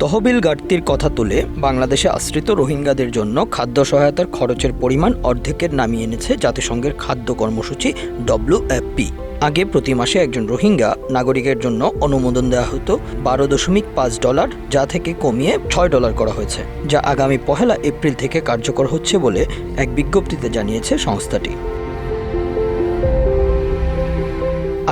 তহবিল ঘাটতির কথা তুলে বাংলাদেশে আশ্রিত রোহিঙ্গাদের জন্য খাদ্য সহায়তার খরচের পরিমাণ অর্ধেকের নামিয়ে এনেছে জাতিসংঘের খাদ্য কর্মসূচি WFP। আগে প্রতি মাসে একজন রোহিঙ্গা নাগরিকের জন্য অনুমোদন দেওয়া হতো $12.5, যা থেকে কমিয়ে $6 করা হয়েছে, যা আগামী 1 এপ্রিল থেকে কার্যকর হচ্ছে বলে এক বিজ্ঞপ্তিতে জানিয়েছে সংস্থাটি।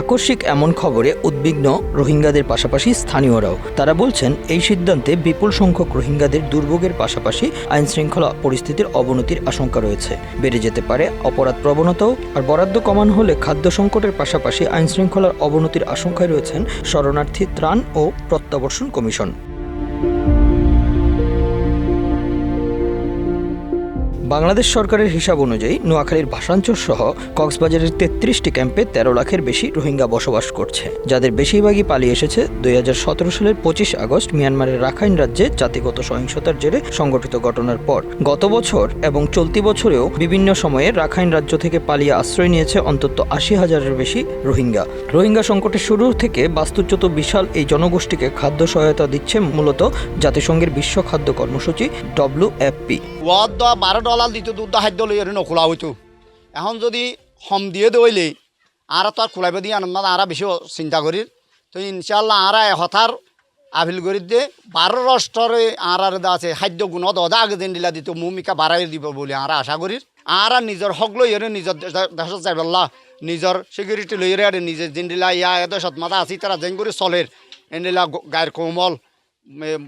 আকস্মিক এমন খবরে উদ্বিগ্ন রোহিঙ্গাদের পাশাপাশি স্থানীয়রাও। তারা বলছেন, এই সিদ্ধান্তে বিপুল সংখ্যক রোহিঙ্গাদের দুর্ভোগের পাশাপাশি আইনশৃঙ্খলা পরিস্থিতির অবনতির আশঙ্কা রয়েছে। বেড়ে যেতে পারে অপরাধ প্রবণতাও। আর বরাদ্দ কমানো হলে খাদ্য সংকটের পাশাপাশি আইনশৃঙ্খলার অবনতির আশঙ্কায় রয়েছেন শরণার্থী ত্রাণ ও প্রত্যাবর্ষণ কমিশন। বাংলাদেশ সরকারের হিসাব অনুযায়ী নোয়াখালীর ভাসানচর সহ কক্সবাজারের 33টি ক্যাম্পে 13 লাখের বেশি রোহিঙ্গা বসবাস করছে, যাদের বেশিরভাগই পালিয়ে এসেছে 2017 সালের 25 আগস্ট মিয়ানমারের রাখাইন রাজ্যে জাতিগত সহিংসতার জেরে সংঘটিত ঘটনার পর। গত বছর এবং চলতি বছরেও বিভিন্ন সময়ে রাখাইন রাজ্য থেকে পালিয়ে আশ্রয় নিয়েছে অন্তত 80,000-এর বেশি রোহিঙ্গা। রোহিঙ্গা সংকটের শুরু থেকে বাস্তুচ্যুত বিশাল এই জনগোষ্ঠীকে খাদ্য সহায়তা দিচ্ছে মূলত জাতিসংঘের বিশ্ব খাদ্য কর্মসূচি WFP। $12 দিত দুধ খাদ্য লই নখোলা হইতো। এখন যদি হম দিয়ে দইলে আর তো আর খোলাইব দিয়ে আনন্দ আর বেশি চিন্তা করি তো ইনশাল্লাহ আর হঠাৎ আপিল করি দে 12 রাষ্ট্রে আর আছে খাদ্য গুণ দদা আগে দিন দিলা দিত ভূমিকা বাড়াই দিব বলে আর আশা করি আর নিজের হক লই নিজের দেশত যাইবল্লা নিজের সিকিউরিটি লই আর নিজের দিন দিলা ইয়া দেশত মাথা আছি তারা যেন করে চলের এনদিলা গায়ের কোমল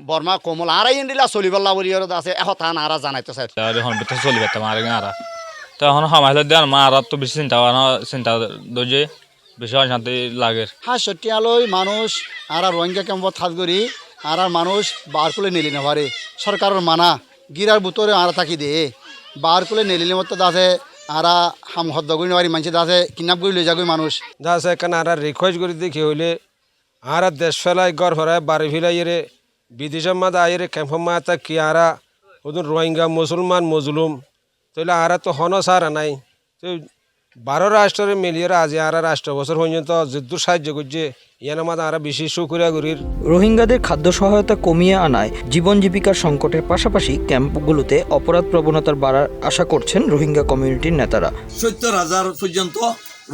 বর্মা কোমল আর ইন্দিলা চলিবল্লা বলি আছে এখন তান আর জানাইতো স্যার চলি পেতাম আর আর তো এখন সময় দেন মা আর তো বেশি চিন্তা দোজে বেশি অশান্তি লাগে। হ্যাঁ সত্যিয়ালয় মানুষ আর রোহিঙ্গা ক্যাম্পত খাত করি আর মানুষ বার করে নিলি না পারে সরকারের মানা গিরার বুতরে আর থাকি দে বার করে নিলিলে মতো দাসে আর হাম হদ্দ করি নেওয়ারি মানুষ দাসে কিডন্যাপ করে লৈ যাগই মানুষ দাসে কেন আর রিকোয়েস্ট করে দেখি হইলে আর দেশ ফেলাই গড় ফেরায় বাড়ি ফিলাই রে বিদেশের মাঝে আইরে ক্যাম্পের মাথা কি আরা ওদের রোহিঙ্গা মুসলমান মজলুম তাহলে আর তো হন সারা নাই তো 12 রাষ্ট্রের মিলিয়ে আজি আর রাষ্ট্র বছর পর্যন্ত যুদ্ধ সাহায্য করছে ইয়ার মাঝে আর বেশি সুক্রিয়া করির। রোহিঙ্গাদের খাদ্য সহায়তা কমিয়ে আনায় জীবন জীবিকার সংকটের পাশাপাশি ক্যাম্পগুলোতে অপরাধ প্রবণতার বাড়ার আশা করছেন রোহিঙ্গা কমিউনিটির নেতারা। 70,000 পর্যন্ত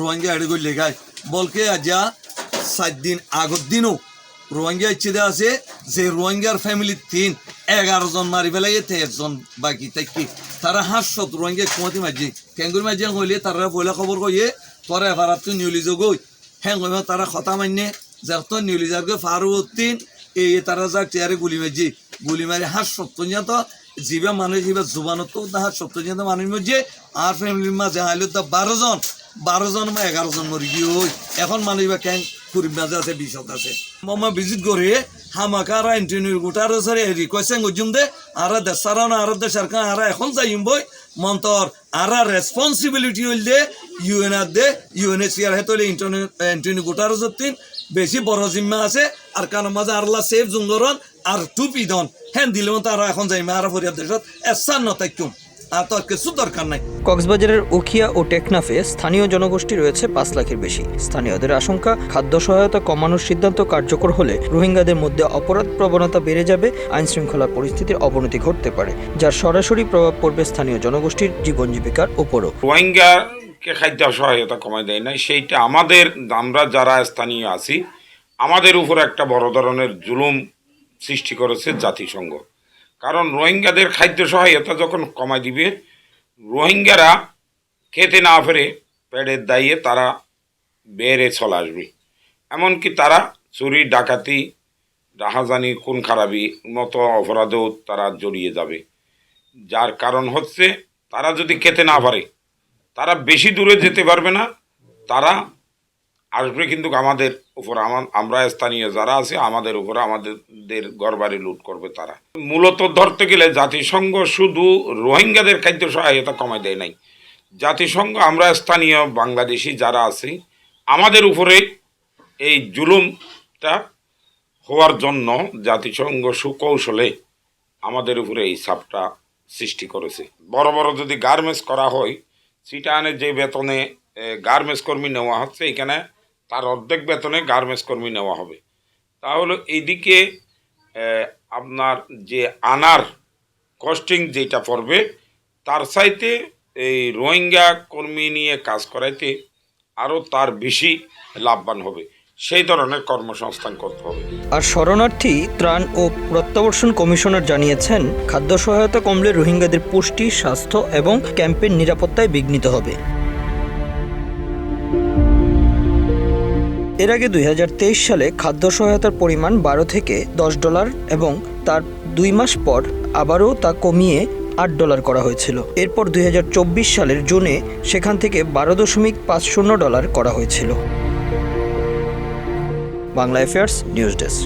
রোহিঙ্গা এড়ে গেলে গায় বলকে আজা 7 দিন আগের দিনও রোহিঙ্গা ইচ্ছে আছে যে রোহিঙ্গার ফ্যামিলি 11 জন মারি ফেলাই 13 জন বাকি থাকি তারা 500 রোহিঙ্গা কুমাতি মাঝি ক্যাঙ্গুরি মাঝি হইলে তারা বইলা খবর কইয়ে পরে এবার তো নিউলিজো গই হ্যাঁ কইবা তারা কথা মান্যে যার তো নিউলিজার গো ফারুদ্দিন এই তারা যাক চেয়ারে গুলি মারি 500 তো জীবা মানুষ জীবা জুবানত তো 500 মানুষ মধ্যে আর ফ্যামিলির মাঝে হাইলে তো 12 জন 11 জন মরি গিয়ে ওই এখন মানুষ বা ক্যাং কুড়ির মাঝে আছে 20 আছে মামা ভিজিট করে হামাকারা ইন্টারনিউ গোটার সারে রিকোয়েস্ট গজুম দে আর দেশারা না আর দেশের কান আর এখন যাইম বই মন্তর আর রেসপন্সিবিলিটি হইল দে ইউএনএচসিআর হেতলে ইন্টারনিউ গোটার যতিন বেশি বড় জিম্মা আছে আর কান মাঝে আরলা সেফ জুঙ্গরন আর টুপি দন হ্যাঁ দিলে মতো আর এখন যাইমা আর ফরিয়াদ দেশত এসান নতাইকুম আর তোর কিছু দরকার নাই। কক্সবাজারের উখিয়া ও টেকনাফে স্থানীয় জনগোষ্ঠী রয়েছে 5 লাখের বেশি। স্থানীয়দের আশঙ্কা, খাদ্য সহায়তা কমানোর সিদ্ধান্ত কার্যকর হলে রোহিঙ্গাদের মধ্যে অপরাধ প্রবণতা বেড়ে যাবে, আইনশৃঙ্খলার পরিস্থিতির অবনতি ঘটতে পারে, যার সরাসরি প্রভাব পড়বে স্থানীয় জনগোষ্ঠীর জীবন জীবিকার উপরও। রোহিঙ্গাকে খাদ্য সহায়তা কমাই দেয় নাই, সেইটা আমরা যারা স্থানীয় আছি আমাদের উপর একটা বড় ধরনের জুলুম সৃষ্টি করেছে জাতিসংঘ। কারণ রোহিঙ্গাদের খাদ্য সহায়তা যখন কমাই দিবে, রোহিঙ্গারা খেতে না পেরে পেটের দাইয়ে তারা বেড়ে চলে আসবে, এমনকি তারা চুরি ডাকাতি রাহাজানি খুন খারাপি মতো অপরাধেও তারা জড়িয়ে যাবে। যার কারণ হচ্ছে তারা যদি খেতে না পারে তারা বেশি দূরে যেতে পারবে না, তারা আসবে কিন্তু আমাদের উপর, আমরা স্থানীয় যারা আছে আমাদের উপরে আমাদের ঘরবাড়ি লুট করবে তারা। মূলত ধরতে গেলে জাতিসংঘ শুধু রোহিঙ্গাদের খাদ্য সহায়তা কমাই দেয় নাই, জাতিসংঘ আমরা স্থানীয় বাংলাদেশি যারা আছি আমাদের উপরে এই জুলুমটা হওয়ার জন্য জাতিসংঘ সুকৌশলে আমাদের উপরে এই চাপটা সৃষ্টি করেছে। বড় বড় যদি গার্মেন্টস করা হয়, সিটানের যে বেতনে গার্মেন্টস কর্মী নেওয়া হচ্ছে এখানে তার অর্ধেক বেতনে গার্মেন্টস কর্মী নেওয়া হবে। তাহলে এইদিকে আপনার যে আনার কস্টিং যেটা পড়বে তার চাইতে এই রোহিঙ্গা কর্মী নিয়ে কাজ করাইতে আরও তার বেশি লাভবান হবে, সেই ধরনের কর্মসংস্থান করতে হবে। আর শরণার্থী ত্রাণ ও প্রত্যাবর্তন কমিশনার জানিয়েছেন, খাদ্য সহায়তা কমলে রোহিঙ্গাদের পুষ্টি, স্বাস্থ্য এবং ক্যাম্পের নিরাপত্তায় বিঘ্নিত হবে। এর আগে 2023 সালে খাদ্য সহায়তার পরিমাণ $12 থেকে $10 এবং তার 2 মাস পর আবারও তা কমিয়ে $8 করা হয়েছিল। এরপর 2024 সালের জুনে সেখান থেকে $12.50 করা হয়েছিল। Bangla affairs news desk.